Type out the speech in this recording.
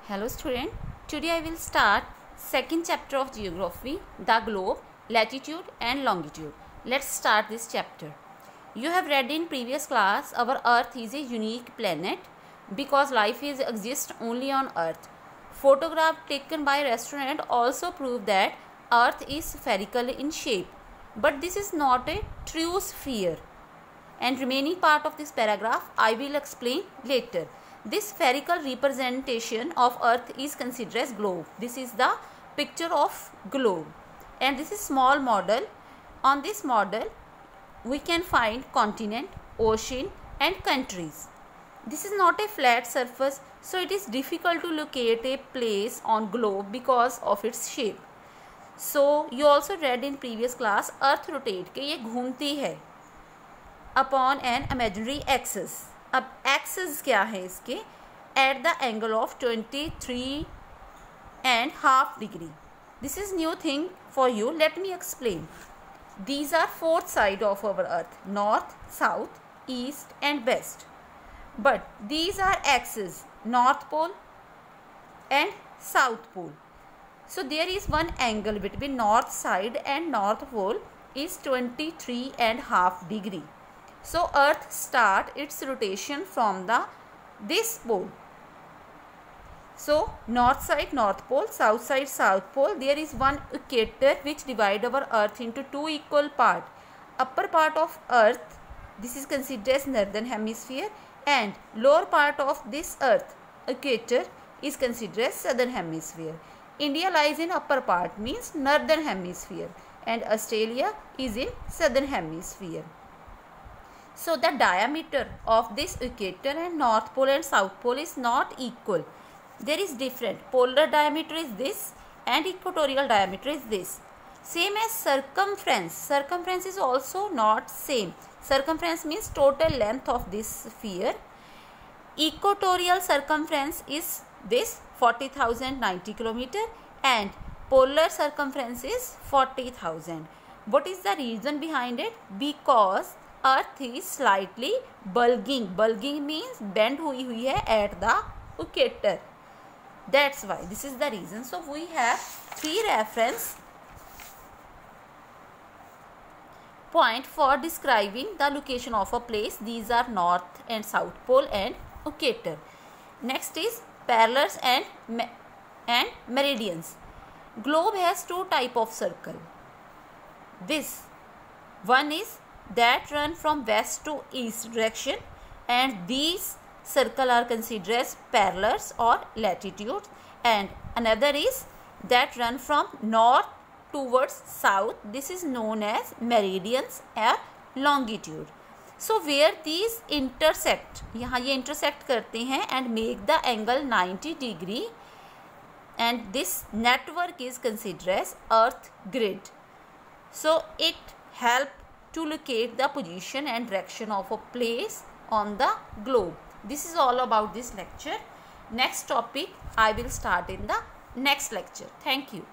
Hello student, today I will start second chapter of geography, the globe, latitude and longitude. Let's start this chapter. You have read in previous class our earth is a unique planet because life exists only on earth. Photograph taken by astronaut also prove that earth is spherical in shape, but this is not a true sphere. And remaining part of this paragraph I will explain later. This spherical representation of earth is considered as globe. This is the picture of globe and this is small model. On this model we can find continent, ocean and countries. This is not a flat surface, so it is difficult to locate a place on globe because of its shape. So you also read in previous class earth rotate कि ये घूमती है upon an imaginary axis. अब axis क्या है इसके? At the angle of 23.5 degree. This is new thing for you. Let me explain. These are fourth side of our earth, north, south, east and west. But these are axis, north pole and south pole. So there is one angle between north side and north pole is 23.5 degree. So earth start its rotation from this pole. So north side north pole, south side south pole. There is one equator which divide our earth into two equal part. Upper part of earth, this is considered as northern hemisphere, and lower part of this earth equator is considered as southern hemisphere. India lies in upper part, means northern hemisphere, and Australia is in southern hemisphere. So the diameter of this equator and north pole and south pole is not equal. There is different. Polar diameter is this and equatorial diameter is this. Same as circumference. Circumference is also not same. Circumference means total length of this sphere. Equatorial circumference is this 40,090 kilometer and polar circumference is 40,000. What is the reason behind it? Because earth is slightly bulging. Bulging means bend हुई है at the equator. That's why. This is the reason. So we have three reference point for describing the location of a place. These are north and south pole and equator. Next is parallels and meridians. Globe has two type of circle. This one is that run from west to east direction, and these circle are considered as parallels or latitudes, and another is that run from north towards south. This is known as meridians or longitude. So where these intersect, यहाँ ये intersect करते हैं and make the angle 90 degree, and this network is considered as earth grid. So it help to locate the position and direction of a place on the globe. This is all about this lecture. Next topic I will start in the next lecture. Thank you.